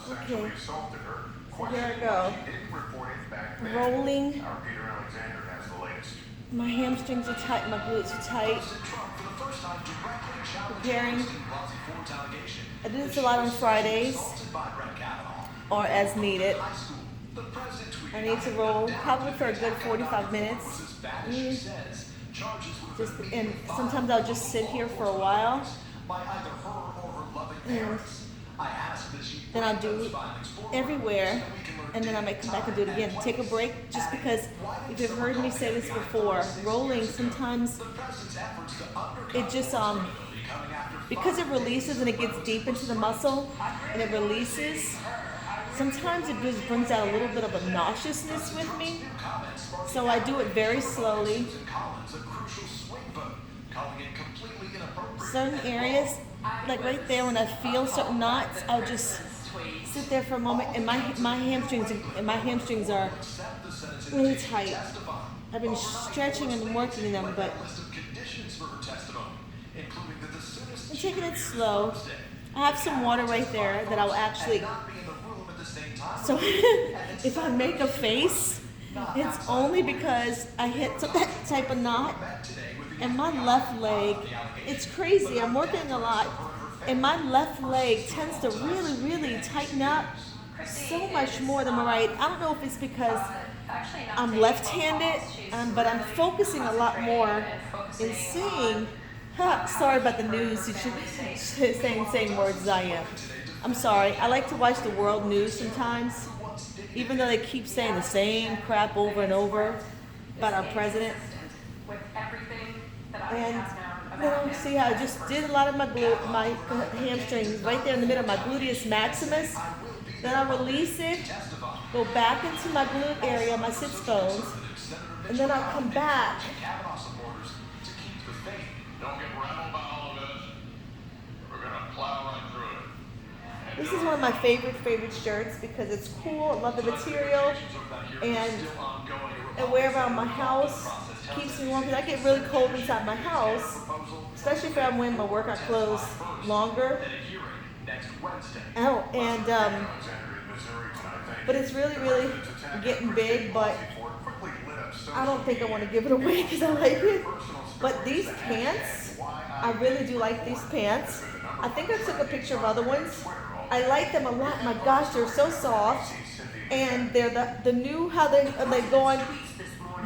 Okay, so here I go. Rolling. My hamstrings are tight, my glutes are tight. Preparing. I do this a lot on Fridays or as needed. I need to roll probably for a good 45 minutes. And sometimes I'll just sit here for a while. And then I'll do everywhere, and then I might come back and do it again. Take a break, just because if you've heard me say this before, rolling sometimes it just because it releases and it gets deep into the muscle and it releases, sometimes it just brings out a little bit of a nauseousness with me. So I do it very slowly. Certain areas, like right there when I feel certain knots, I'll just sit there for a moment, and my hamstrings are really tight. I've been stretching and working them, but I'm taking it slow. I have some water right there that I'll actually, so if I make a face, it's only because I hit that type of knot. And my left leg, it's crazy, I'm working a lot, and my left leg tends to really, really tighten up so much more than my right. I don't know if it's because I'm left-handed, but I'm focusing a lot more in seeing, sorry about the news, you should saying the same words as I am. I'm sorry, I like to watch the world news sometimes, even though they keep saying the same crap over and over about our president. And then see how I just did a lot of my hamstrings right there in the middle of my gluteus maximus. Then I release it, go back into my glute area, my sits bones, and then I'll come back. This is one of my favorite shirts because it's cool. I love the material, and I wear it around my house. Keeps me warm because I get really cold inside my house, especially if I'm wearing my workout clothes longer. Oh, and but it's really, really getting big. But I don't think I want to give it away because I like it. But these pants, I really do like these pants. I think I took a picture of other ones. I like them a lot. My gosh, they're so soft, and they're the new how they going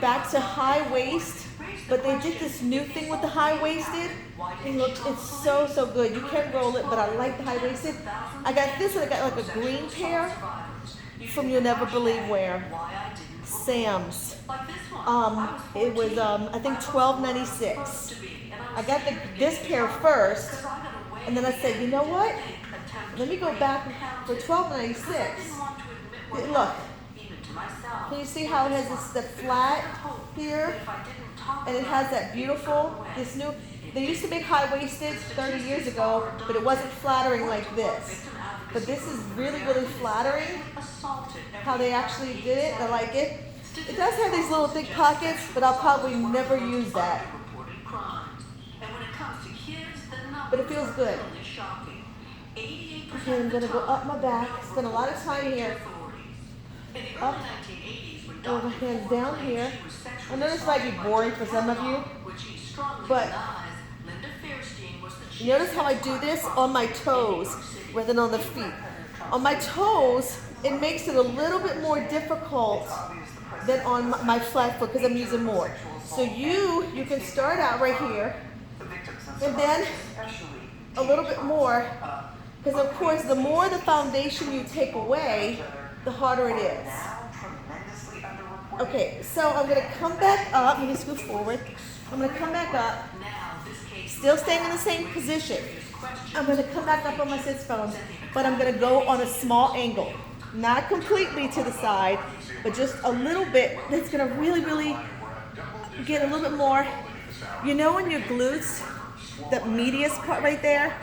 back to high waist, but they did this new thing with the high waisted. And look, it's so good. You can roll it, but I like the high waisted. I got this, and I got like a green pair from You'll Never Believe Where, Sam's. It was I think $12.96. I got this pair first, and then I said, you know what? Let me go back for $12.96. Look. Can you see how it has the flat here? And it has that beautiful, they used to make high-waisted 30 years ago, but it wasn't flattering like this. But this is really, really flattering, how they actually did it. I like it. It does have these little thick pockets, but I'll probably never use that. But it feels good. Okay, I'm gonna go up my back, spend a lot of time here. Up, go my hands down here. I know this might be boring for some of you, but you notice how I do this on my toes rather than on the feet. On my toes, it makes it a little bit more difficult than on my flat foot because I'm using more. So you can start out right here, and then a little bit more, because of course the more the foundation you take away, the harder it is. Okay, so I'm going to come back up. Let me scoot forward. I'm going to come back up, still staying in the same position. I'm going to come back up on my sits bones, but I'm going to go on a small angle. Not completely to the side, but just a little bit. That's going to really, really get a little bit more. You know in your glutes, the medius part right there,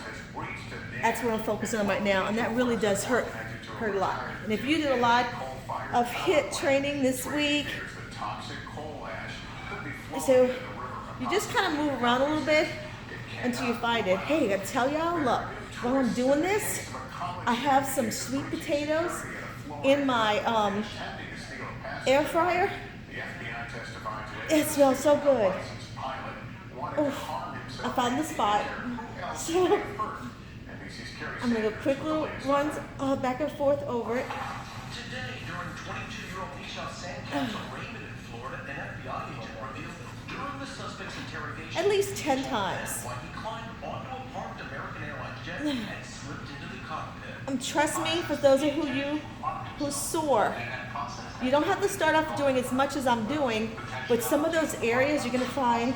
that's what I'm focusing on right now, and that really does hurt a lot. And if you did a lot of HIIT training this week, so you just kind of move around a little bit until you find it. Hey, I gotta tell y'all, look, while I'm doing this, I have some sweet potatoes in my air fryer. It smells so good. Oof, I found the spot. So I'm gonna go quick little runs back and forth over it. Today, during 22-year-old Nisha Sandcastle Raymond in Florida, an FBI agent revealed during the suspect's interrogation At least 10 times. why he climbed onto a parked American Airlines jet and slipped into the cockpit. Trust me, for those of you who's sore, you don't have to start off doing as much as I'm doing, but some of those areas you're gonna find.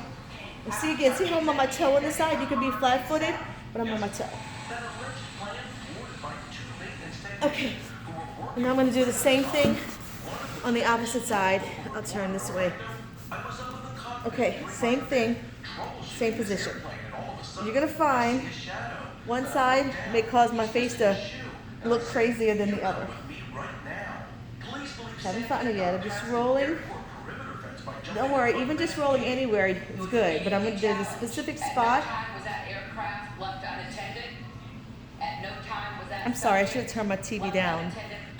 See again, see how I'm on my toe on the side? You can be flat-footed, but I'm on my toe. That alleged plan thwarted by two maintenance technicians Okay, who were working. and now I'm gonna do the same thing on the opposite side. I'll turn this way. I was up in the cockpit. Okay, same thing, same position. You're gonna find one side may cause my face to look crazier than the other. Haven't found it yet. I'm just rolling. Don't worry, even just rolling anywhere is good, but I'm gonna do the specific spot. Was that aircraft left unattended? At no time was that. I'm sorry, I should have turned my TV down,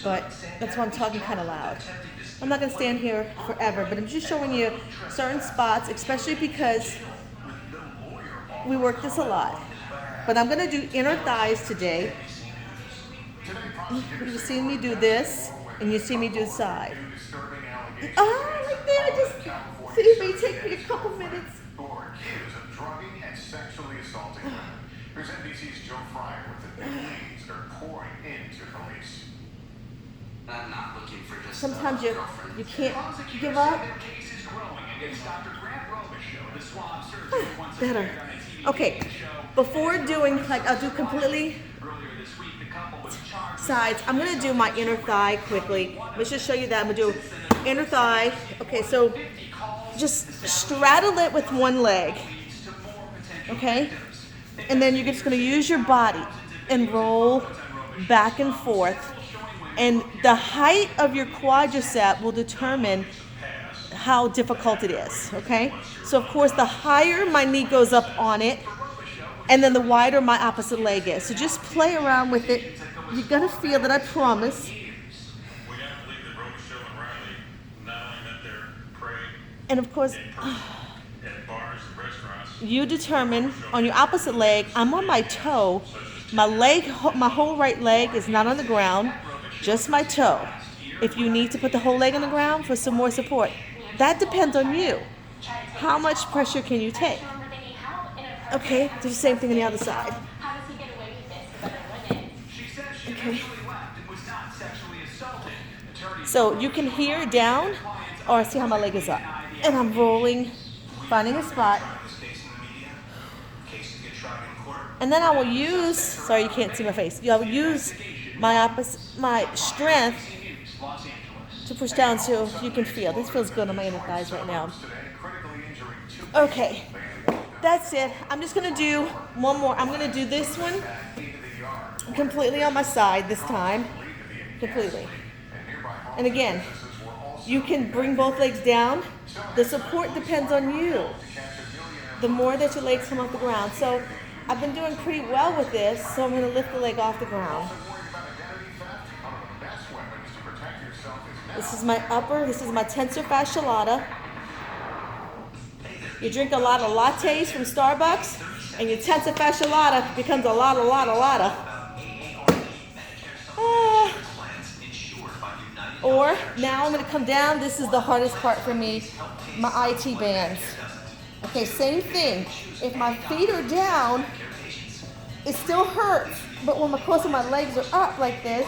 but that's why I'm talking kind of loud. I'm not gonna stand here forever, but I'm just showing you certain spots, especially because we work this a lot. But I'm gonna do inner thighs today. You've seen me do this, and you see me do the side. Oh, like that, just see, it may take me a couple minutes. Who are accused of drugging and sexually assaulting women. Here's NBC's Joe Fryer with the new leads are pouring into police. I'm not looking for just Sometimes you girlfriend. can't give up. Case is growing against Dr. Grant Robichaux, the swab surgeon who once Better. appeared on a TV Okay, show. before doing, like, I'll do completely Earlier this week, the couple was charged. sides. I'm gonna do my inner thigh quickly. Let's just show you that. I'm gonna do inner thigh. Okay, so just straddle it with one leg. Okay? And then you're just gonna use your body and roll back and forth. And the height of your quadricep will determine how difficult it is. Okay? So of course the higher my knee goes up on it, and then the wider my opposite leg is. So just play around with it. You're gonna feel it, I promise. We gotta believe that Robichaux and Riley not only met their prey And of course, in person at bars and restaurants. you determine on your opposite leg, I'm on my toe. My leg, my whole right leg is not on the ground, just my toe. If you need to put the whole leg on the ground for some more support, that depends on you. How much pressure can you take? Okay, do the same thing on the other side. How does he get away with this with other women? She said she Okay. eventually left and was not sexually assaulted. Attorneys So you can hear down, or see how my leg is up. And I'm rolling, finding a spot. This case in the media, cases get tried in court. And then I will use, sorry you can't see my face, I will use my strength Los Angeles. to push down so you can feel. This feels good on my inner thighs right now. Today, critically injuring two Okay, that's it. I'm just gonna do one more. I'm gonna do this one into the yard. completely on my side this time. Completely. And nearby homes And again, businesses were also you can bring both legs down. The support depends on you. to catch a millionaire. The more that your legs come off the ground. So I've been doing pretty well with this, so I'm gonna lift the leg off the ground. Worried about identity theft? One of the best weapons to protect yourself is now. This is my upper, this is my tensor fascia lata. You drink a lot of lattes from Starbucks, and your tensor fascia lata becomes a lot. Ah. Or now I'm gonna come down. This is the hardest part for me, my IT bands. Okay, same thing. If my feet are down, it still hurts. But when of course when my legs are up like this,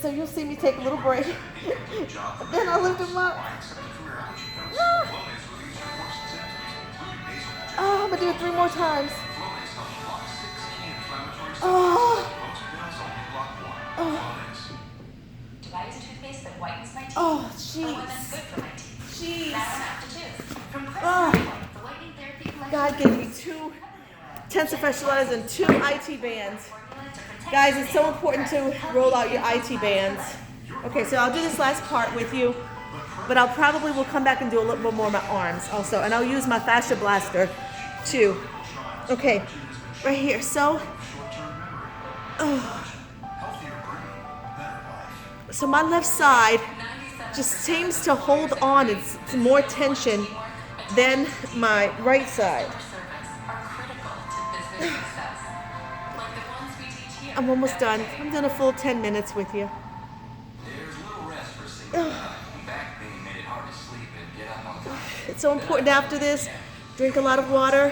so you'll see me take a little break. Then I'll lift them up. Oh, I'm gonna do it 3 more times. Oh, Do I use a toothpaste that whitens my teeth? oh, Or one that's jeez. good for my teeth? Jeez. Now I have to choose. From Crest Ah. White, the whitening therapy collection. God gave me 2 tensor fascia latas and 2 IT bands. Guys, it's so important to roll out your IT bands. Okay, so I'll do this last part with you, but I'll probably will come back and do a little bit more of my arms also, and I'll use my fascia blaster 2. Okay, right here. So, so my left side just seems to hold on. It's more tension than my right side. I'm almost done. I'm doing a full 10 minutes with you. There's little rest for single back pain made it hard to sleep and get up on time. It's so important after this. Drink a lot of water.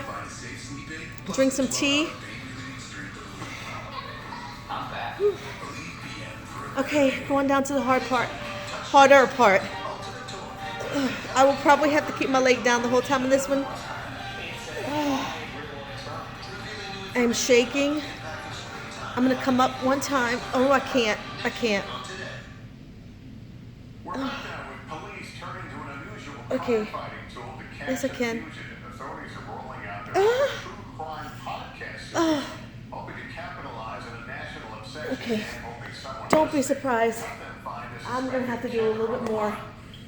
Drink some tea. I'm back. Okay, going down to the hard part. Harder part. I will probably have to keep my leg down the whole time in this one. I'm shaking. I'm gonna come up one time. Oh, I can't. We're back now with police turning to an unusual Okay. firefighting tool to catch Yes, I can. confusion. Authorities are rolling out their own true crime podcast series, hoping to capitalize on a national obsession Okay. and hoping someone Don't be listening surprised. will help them find a I'm gonna have to do a little bit more.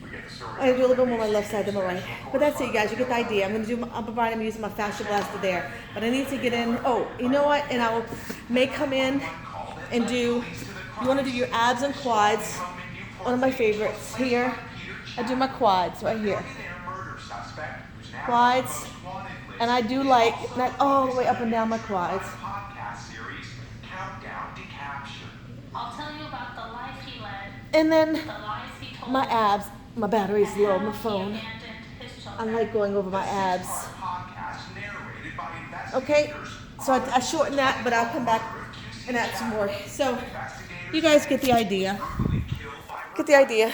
We get the story. I do a little bit more on my left side than my right. But that's it, guys. You get the idea. I'm providing using my fascia blaster there. But I need to get in. Oh, you know what? And I may come in and do. You want to do your abs and quads? One of my favorites here. I do my quads right here. Quads. And I do like not all the way up and down my quads. Podcast series, Countdown to Capture. I'll tell you about the life he led, And then the lies he told, my abs. My battery's low. My how he phone. abandoned his I children. like going over my abs. Podcast narrated by Okay, investigators. so I shortened that, but I'll come back and add some more. So, you guys get the idea. Get the idea.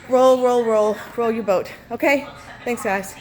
Roll, roll, roll. Roll your boat. Okay? Thanks, guys.